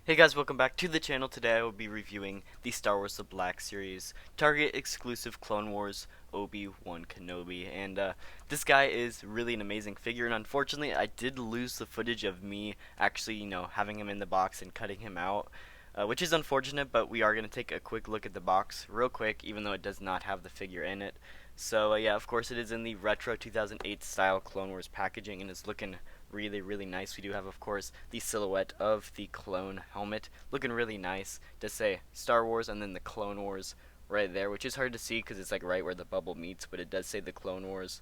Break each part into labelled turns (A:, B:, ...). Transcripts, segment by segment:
A: Hey guys, welcome back to the channel. Today I will be reviewing the Star Wars The Black Series Target exclusive Clone Wars Obi Wan Kenobi. And this guy is really an amazing figure, and unfortunately I did lose the footage of me actually, having him in the box and cutting him out. Which is unfortunate, but we are going to take a quick look at the box real quick, even though it does not have the figure in it. So yeah, of course it is in the retro 2008 style Clone Wars packaging and is looking really nice. We do have, of course, the silhouette of the clone helmet looking really nice. It does say Star Wars and then the Clone Wars right there, which is hard to see because it's like right where the bubble meets, but it does say the Clone Wars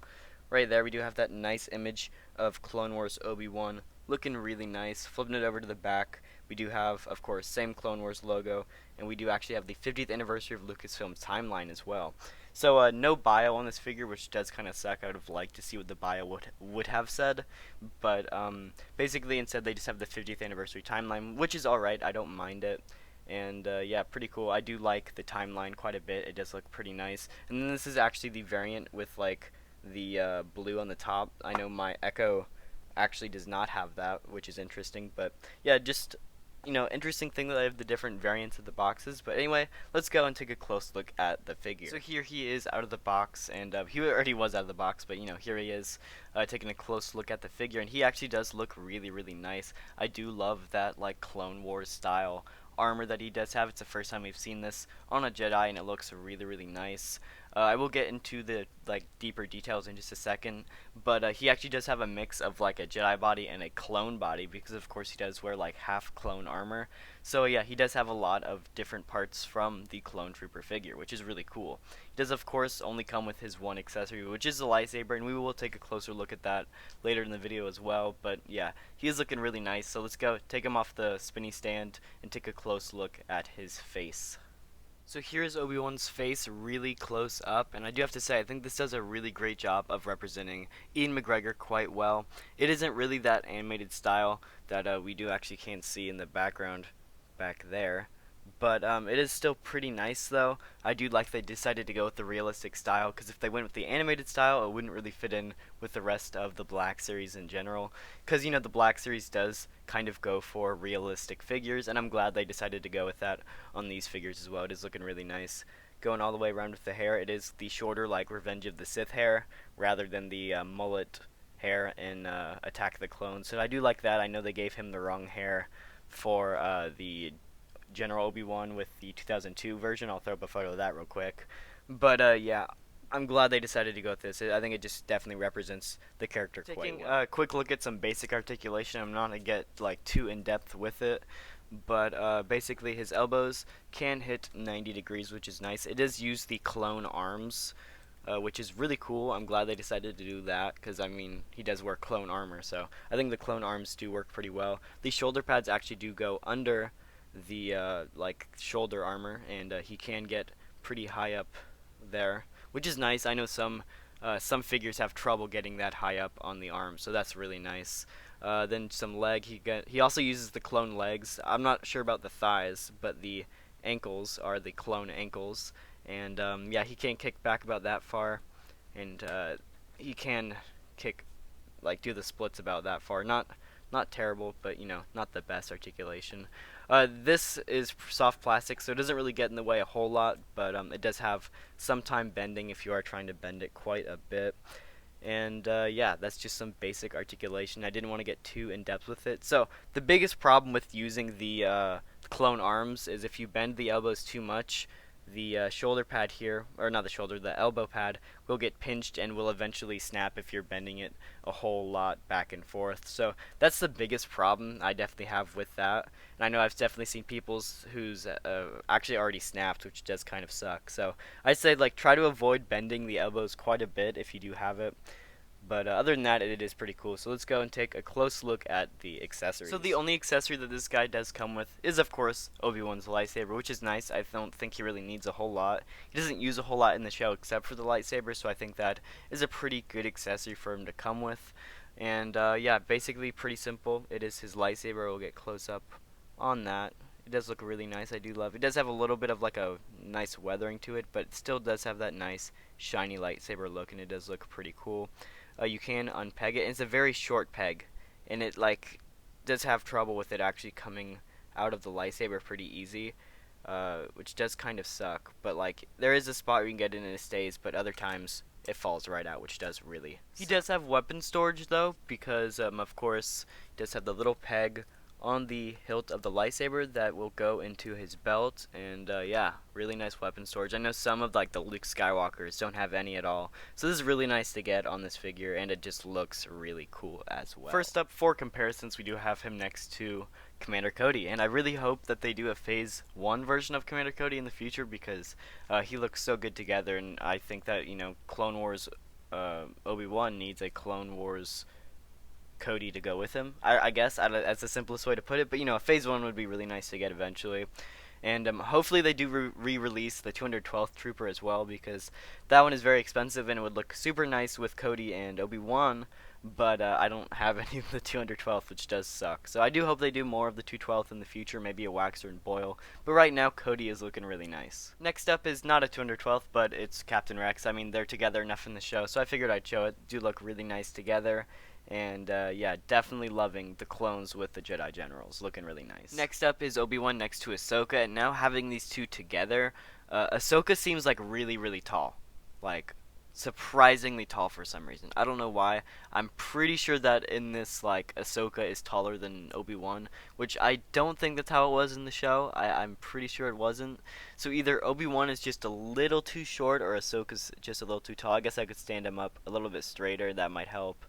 A: right there. We do have that nice image of Clone Wars Obi-Wan looking really nice. Flipping it over to the back, we do have, of course, same Clone Wars logo, and we do actually have the 50th anniversary of Lucasfilm's timeline as well. So no bio on this figure, which does kind of suck. I would have liked to see what the bio would have said, but basically instead they just have the 50th anniversary timeline, which is alright. I don't mind it. And yeah, pretty cool. I do like the timeline quite a bit. It does look pretty nice. And then this is actually the variant with like the blue on the top. I know my Echo actually does not have that, which is interesting. But yeah, just interesting thing that I have the different variants of the boxes. But anyway, let's go and take a close look at the figure. So here he is out of the box, and he already was out of the box, but here he is taking a close look at the figure, and he actually does look really nice. I do love that like Clone Wars style armor that he does have. It's the first time we've seen this on a Jedi, and it looks really nice. I will get into the deeper details in just a second, but he actually does have a mix of like a Jedi body and a clone body because of course he does wear like half clone armor. So yeah, he does have a lot of different parts from the clone trooper figure, which is really cool. He does of course only come with his one accessory, which is the lightsaber, and we will take a closer look at that later in the video as well. But yeah, he is looking really nice. So let's go take him off the spinny stand and take a close look at his face. So here's Obi-Wan's face really close up, and I do have to say I think this does a really great job of representing Ian McGregor quite well. It isn't really that animated style that we do actually can't see in the background back there. But it is still pretty nice though. I do like they decided to go with the realistic style, because if they went with the animated style, it wouldn't really fit in with the rest of the Black Series in general. Because the Black Series does kind of go for realistic figures, and I'm glad they decided to go with that on these figures as well. It is looking really nice. Going all the way around with the hair, it is the shorter like Revenge of the Sith hair, rather than the mullet hair in Attack of the Clones. So I do like that. I know they gave him the wrong hair for the General Obi-Wan with the 2002 version. I'll throw up a photo of that real quick. But yeah, I'm glad they decided to go with this. I think it just definitely represents the character quite well. Taking a quick look at some basic articulation. I'm not going to get like too in-depth with it, but basically his elbows can hit 90 degrees, which is nice. It does use the clone arms, which is really cool. I'm glad they decided to do that, because I mean, he does wear clone armor, so I think the clone arms do work pretty well. The shoulder pads actually do go under the like shoulder armor, and he can get pretty high up there, which is nice. I know some figures have trouble getting that high up on the arm, so that's really nice. Then some leg. He also uses the clone legs. I'm not sure about the thighs, but the ankles are the clone ankles, and yeah, he can't kick back about that far, and he can kick do the splits about that far. Not terrible, but not the best articulation. This is soft plastic, so it doesn't really get in the way a whole lot, but it does have some time bending if you are trying to bend it quite a bit. And yeah, that's just some basic articulation. I didn't want to get too in-depth with it. So the biggest problem with using the clone arms is if you bend the elbows too much, the shoulder pad here, or not the shoulder, the elbow pad will get pinched and will eventually snap if you're bending it a whole lot back and forth. So that's the biggest problem I definitely have with that. And I know I've definitely seen people's who's actually already snapped, which does kind of suck. So I'd say try to avoid bending the elbows quite a bit if you do have it. But other than that, it is pretty cool. So let's go and take a close look at the accessories. So the only accessory that this guy does come with is, of course, Obi-Wan's lightsaber, which is nice. I don't think he really needs a whole lot. He doesn't use a whole lot in the show except for the lightsaber, so I think that is a pretty good accessory for him to come with. And yeah, basically pretty simple. It is his lightsaber. We'll get close up on that. It does look really nice. I do love it. It does have a little bit of like a nice weathering to it, but it still does have that nice shiny lightsaber look, and it does look pretty cool. You can unpeg it, and it's a very short peg, and it does have trouble with it actually coming out of the lightsaber pretty easy, which does kind of suck. But like, there is a spot where you can get in and it stays, but other times it falls right out, which does really. He does have weapon storage though, because of course he does have the little peg on the hilt of the lightsaber that will go into his belt, and yeah, really nice weapon storage. I know some of like the Luke Skywalkers don't have any at all, so this is really nice to get on this figure, and it just looks really cool as well. First up, for comparisons, we do have him next to Commander Cody, and I really hope that they do a Phase 1 version of Commander Cody in the future, because he looks so good together, and I think that, you know, Clone Wars Obi-Wan needs a Clone Wars Cody to go with him. I guess that's the simplest way to put it. But you know, a Phase 1 would be really nice to get eventually. And hopefully they do re-release the 212th Trooper as well, because that one is very expensive and it would look super nice with Cody and Obi-Wan. But I don't have any of the 212th, which does suck. So I do hope they do more of the 212th in the future, maybe a Waxer and Boyle. But right now, Cody is looking really nice. Next up is not a 212th, but it's Captain Rex. I mean, they're together enough in the show, so I figured I'd show it. Do look really nice together. And yeah, definitely loving the clones with the Jedi Generals. Looking really nice. Next up is Obi-Wan next to Ahsoka, and now having these two together, Ahsoka seems like really, really tall. Like, surprisingly tall for some reason. I don't know why. I'm pretty sure that in this, like, Ahsoka is taller than Obi-Wan, which I don't think that's how it was in the show. I'm pretty sure it wasn't. So either Obi-Wan is just a little too short, or Ahsoka's just a little too tall. I guess I could stand him up a little bit straighter. That might help.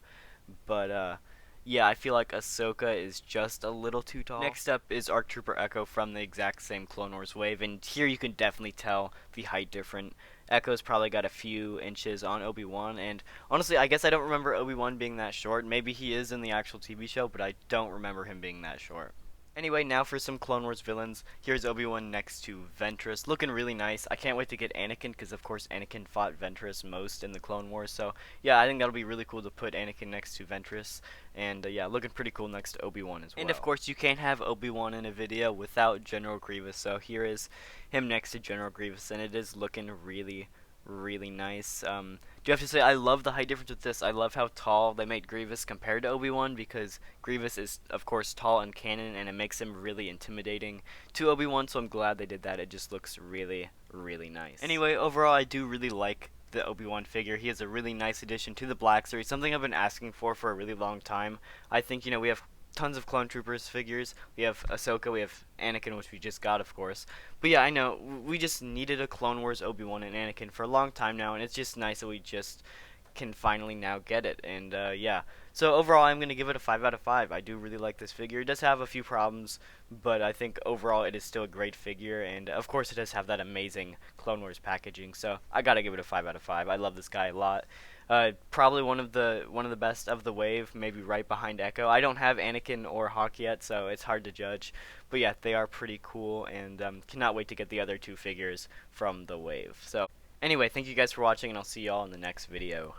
A: But yeah, I feel like Ahsoka is just a little too tall. Next up is ARC Trooper Echo from the exact same Clone Wars wave, and here you can definitely tell the height difference. Echo's probably got a few inches on Obi-Wan, and honestly, I guess I don't remember Obi-Wan being that short. Maybe he is in the actual TV show, but I don't remember him being that short. Anyway, now for some Clone Wars villains. Here's Obi-Wan next to Ventress, looking really nice. I can't wait to get Anakin, because of course Anakin fought Ventress most in the Clone Wars. So yeah, I think that'll be really cool to put Anakin next to Ventress. And yeah, looking pretty cool next to Obi-Wan as well. And of course, you can't have Obi-Wan in a video without General Grievous. So here is him next to General Grievous, and it is looking really nice. Do have to say, I love the height difference with this. I love how tall they made Grievous compared to Obi-Wan, because Grievous is of course tall in canon, and it makes him really intimidating to Obi-Wan, so I'm glad they did that. It just looks really nice. Anyway, overall I do really like the Obi-Wan figure. He is a really nice addition to the Black Series, something I've been asking for a really long time. I think, you know, we have tons of Clone Troopers figures. We have Ahsoka, we have Anakin, which we just got, of course. But yeah, I know, we just needed a Clone Wars Obi-Wan and Anakin for a long time now, and it's just nice that we just can finally now get it. And yeah, so overall I'm going to give it a 5 out of 5. I do really like this figure. It does have a few problems, but I think overall it is still a great figure, and of course it does have that amazing Clone Wars packaging, so I gotta give it a 5 out of 5. I love this guy a lot. Probably one of the best of the wave, maybe right behind Echo. I don't have Anakin or Hawk yet, so it's hard to judge. But yeah, they are pretty cool, and cannot wait to get the other two figures from the wave. So anyway, thank you guys for watching, and I'll see y'all in the next video.